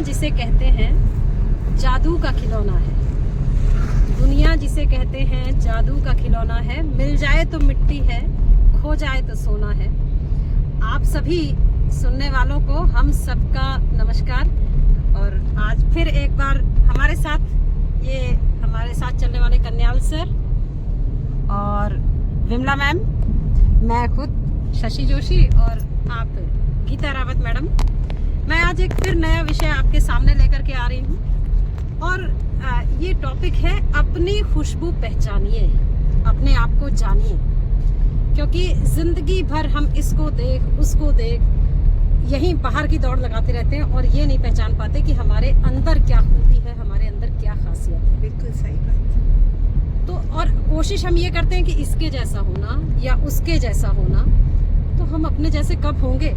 दुनिया जिसे कहते हैं जादू का खिलौना है, दुनिया जिसे कहते हैं जादू का खिलौना है। मिल जाए तो मिट्टी है, खो जाए तो सोना है। आप सभी सुनने वालों को हम सबका नमस्कार। और आज फिर एक बार हमारे साथ चलने वाले कन्याल सर और विमला मैम, मैं खुद शशि जोशी और आप गीता रावत मैडम। मैं आज एक फिर नया विषय आपके सामने लेकर के आ रही हूँ और ये टॉपिक है अपनी खुशबू पहचानिए, अपने आप को जानिए। क्योंकि जिंदगी भर हम इसको देख उसको देख यहीं बाहर की दौड़ लगाते रहते हैं और ये नहीं पहचान पाते कि हमारे अंदर क्या खूबी है, हमारे अंदर क्या खासियत है। बिल्कुल सही बात। तो और कोशिश हम ये करते हैं कि इसके जैसा होना या उसके जैसा होना, तो हम अपने जैसे कब होंगे।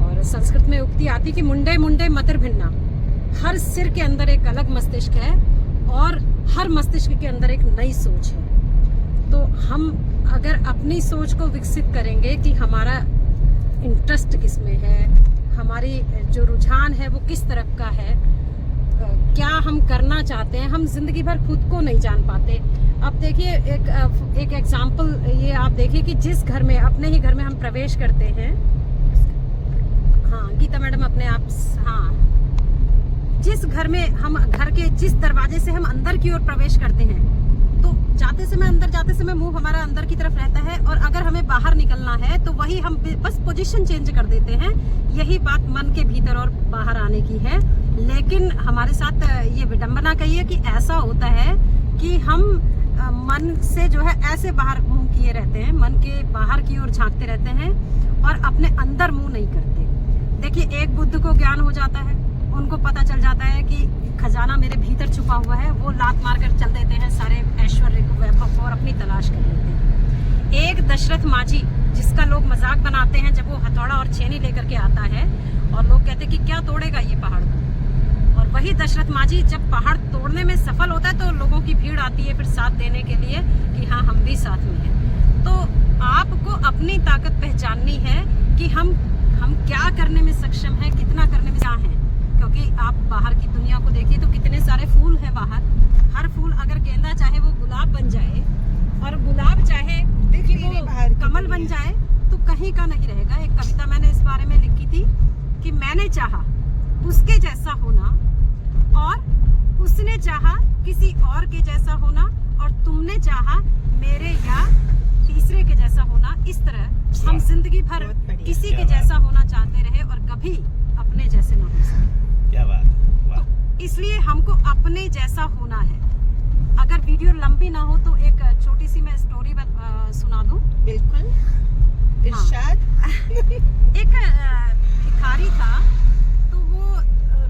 और संस्कृत में उक्ति आती कि मुंडे मुंडे मतिर भिन्ना। हर सिर के अंदर एक अलग मस्तिष्क है और हर मस्तिष्क के अंदर एक नई सोच है। तो हम अगर अपनी सोच को विकसित करेंगे कि हमारा इंटरेस्ट किस में है, हमारी जो रुझान है वो किस तरफ का है, क्या हम करना चाहते हैं, हम जिंदगी भर खुद को नहीं जान पाते। अब देखिए एक एग्जाम्पल ये आप देखिए कि जिस घर में, अपने ही घर में हम प्रवेश करते हैं, हाँ गीता मैडम अपने आप, हाँ, जिस घर में हम, घर के जिस दरवाजे से हम अंदर की ओर प्रवेश करते हैं, तो जाते समय मुंह हमारा अंदर की तरफ रहता है और अगर हमें बाहर निकलना है तो वही हम बस पोजीशन चेंज कर देते हैं। यही बात मन के भीतर और बाहर आने की है। लेकिन हमारे साथ ये विडंबना कहिए कि ऐसा होता है कि हम मन से जो है ऐसे बाहर मुंह किए रहते हैं, मन के बाहर की ओर झांकते रहते हैं और अपने अंदर मुंह नहीं करते। देखिए एक बुद्ध को ज्ञान हो जाता है, उनको पता चल जाता है कि खजाना मेरे भीतर छुपा हुआ है, वो लात मार कर चल देते हैं सारे ऐश्वर्य को, वैभव को और अपनी तलाश कर लेते हैं। एक दशरथ माझी जिसका लोग मजाक बनाते हैं जब वो हथौड़ा और छेनी लेकर के आता है और लोग कहते हैं कि क्या तोड़ेगा ये पहाड़ को, और वही दशरथ माझी जब पहाड़ तोड़ने में सफल होता है तो लोगों की भीड़ आती है फिर साथ देने के लिए कि हाँ हम भी साथ में हैं। तो आपको अपनी ताकत पहचाननी है कि हम क्या करने में सक्षम हैं, कितना करने में क्या हैं। क्योंकि आप बाहर की दुनिया को देखिए तो कितने सारे फूल हैं बाहर। हर फूल अगर गेंदा चाहे वो गुलाब बन जाए और गुलाब चाहे कि वो कमल बन जाए तो कहीं का नहीं रहेगा। एक कविता मैंने इस बारे में लिखी थी कि मैंने चाहा उसके जैसा होना और उसने चाहा किसी और के जैसा होना और तुमने चाहा मेरे या तीसरे के जैसा होना। इस तरह हम जिंदगी भर किसी के जैसा होना चाहते रहे और कभी अपने जैसे ना हो सके। क्या बात, वाह। तो इसलिए हमको अपने जैसा होना है। अगर वीडियो लंबी ना हो तो एक छोटी सी मैं स्टोरी सुना दूं। बिल्कुल, इरशाद। एक भिखारी था तो वो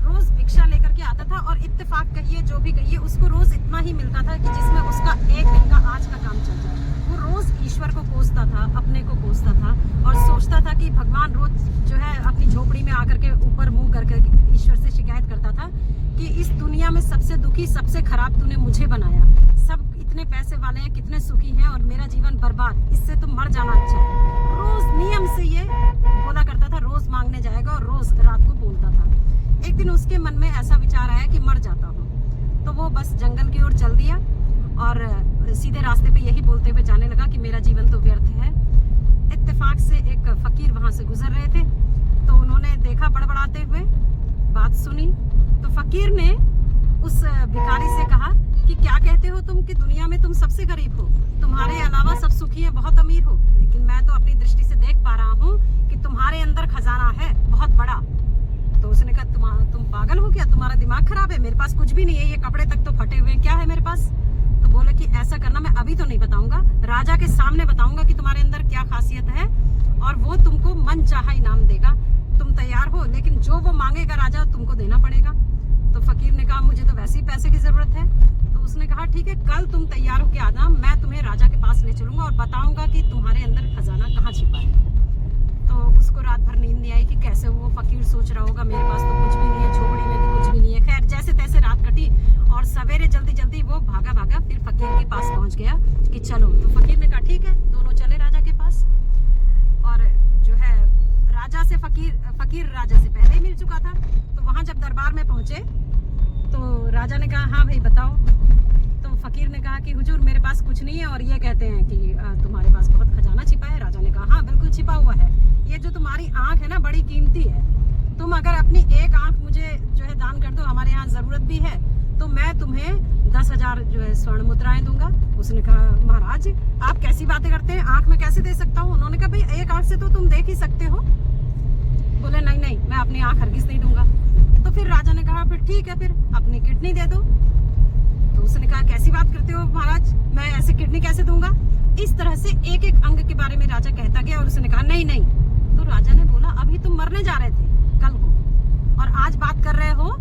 रोज भिक्षा लेकर के आता था और इत्तेफाक कहिए जो भी कहिए उसको रोज इतना ही मिलता था कि जिसमें उसका एक दिन का आज का काम चल जाए। वो रोज ईश्वर को कोसता था, अपने को कोसता था और सोचता था कि भगवान रोज जो है अपनी झोपड़ी में आकर के ऊपर मुंह करके ईश्वर से शिकायत करता था कि इस दुनिया में सबसे दुखी, सबसे खराब तूने मुझे बनाया। सब इतने पैसे वाले हैं, कितने सुखी हैं और मेरा जीवन बर्बाद, इससे तो मर जाना अच्छा है। रोज नियम से ये बोला करता था, रोज मांगने जाएगा और रोज रात को बोलता था। एक दिन उसके मन में ऐसा विचार आया कि मर जाता हूँ, तो वो बस जंगल की ओर चल दिया और सीधे रास्ते पे यही बोलते हुए जाने लगा कि मेरा जीवन तो व्यर्थ है। इत्तेफाक से एक फकीर वहां से गुजर रहे थे तो उन्होंने देखा बड़बड़ाते हुए, बात सुनी तो फकीर ने उस भिखारी से कहा कि क्या कहते हो तुम कि दुनिया में तुम सबसे गरीब हो, तुम्हारे अलावा सब सुखी हैं, बहुत अमीर हो, लेकिन मैं तो अपनी दृष्टि से देख पा रहा हूँ कि तुम्हारे अंदर खजाना है बहुत बड़ा। तो उसने कहा तुम पागल हो क्या, तुम्हारा दिमाग खराब है, मेरे पास कुछ भी नहीं है, ये कपड़े तक तो फटे हुए हैं, क्या है मेरे पास। तो बोले कि ऐसा करना, मैं अभी तो नहीं बताऊंगा, राजा के सामने बताऊंगा कि तुम्हारे अंदर क्या खासियत है और वो तुमको मन चाहा इनाम देगा। तुम तैयार हो, लेकिन जो वो मांगेगा राजा तुमको देना पड़ेगा। तो फकीर ने कहा मुझे तो वैसे ही पैसे की जरूरत है। तो उसने कहा ठीक है, कल तुम तैयार होके आना, मैं तुम्हें राजा के पास ले चलूंगा और बताऊंगा कि तुम्हारे अंदर खजाना कहाँ छिपा है। तो उसको रात भर नींद नहीं आई कि कैसे वो फकीर सोच रहा होगा मेरे पास तो कुछ भी नहीं है, झोपड़ी में भी कुछ भी नहीं है। खैर जैसे तैसे रात कटी और सवेरे जल्दी जल्दी वो भागा फिर फकीर के पास पहुंच गया कि चलो। तो फकीर ने कहा ठीक है, दोनों चले राजा के पास और जो है राजा से फकीर राजा से पहले ही मिल चुका था। तो वहाँ जब दरबार में पहुंचे तो राजा ने कहा हाँ भाई बताओ। तो फकीर ने कहा कि हुजूर मेरे पास कुछ नहीं है और ये कहते हैं कि तुम्हारे पास बहुत खजाना छिपा है। राजा ने कहा हाँ बिल्कुल छिपा हुआ है। ये जो तुम्हारी आँख है ना बड़ी कीमती है। तुम अगर अपनी एक आँख मुझे जो है दान कर दो, हमारे यहाँ जरूरत भी है, तो मैं तुम्हें 10,000 जो है स्वर्ण मुद्राएं दूंगा। उसने कहा महाराज आप कैसी बातें करते हैं, आँख में कैसे दे सकता हूँ। उन्होंने कहा भाई एक आँख से तो तुम देख ही सकते हो। बोले नहीं नहीं मैं अपनी आँख हरगिज नहीं दूंगा। तो फिर राजा ने कहा फिर ठीक है, फिर अपनी किडनी दे दो। तो उसने कहा कैसी बात करते हो महाराज, मैं ऐसे किडनी कैसे दूंगा। इस तरह से एक एक अंग के बारे में राजा कहता गया और उसने कहा नहीं नहीं। तो राजा ने बोला अभी तुम मरने जा रहे थे कल को और आज बात कर रहे हो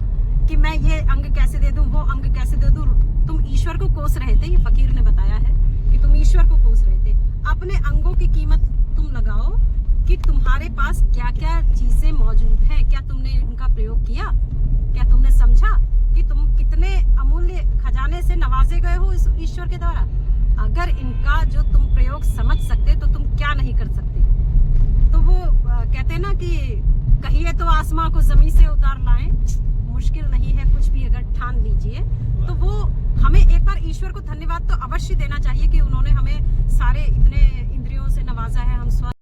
कि मैं ये अंग कैसे दे दूं, वो अंग कैसे दे दूं। तुम ईश्वर को कोस रहे थे। ये फकीर ने बताया है कि तुम ईश्वर को कोस रहे थे। अपने अंगों की कीमत तुम लगाओ कि तुम्हारे पास क्या क्या चीजें मौजूद हैं। क्या तुमने इनका प्रयोग किया? क्या तुमने समझा कि तुम कितने अमूल्य खजाने से नवाजे गए हो इस ईश्वर के द्वारा। अगर इनका जो तुम प्रयोग समझ सकते तो तुम क्या नहीं कर सकते। तो वो कहते हैं ना कि कहिए तो आसमां को जमीन से उतार लाएं, मुश्किल नहीं है कुछ भी अगर ठान लीजिए। तो वो हमें एक बार ईश्वर को धन्यवाद तो अवश्य देना चाहिए कि उन्होंने हमें सारे इतने इंद्रियों से नवाजा है। हम स्वस्थ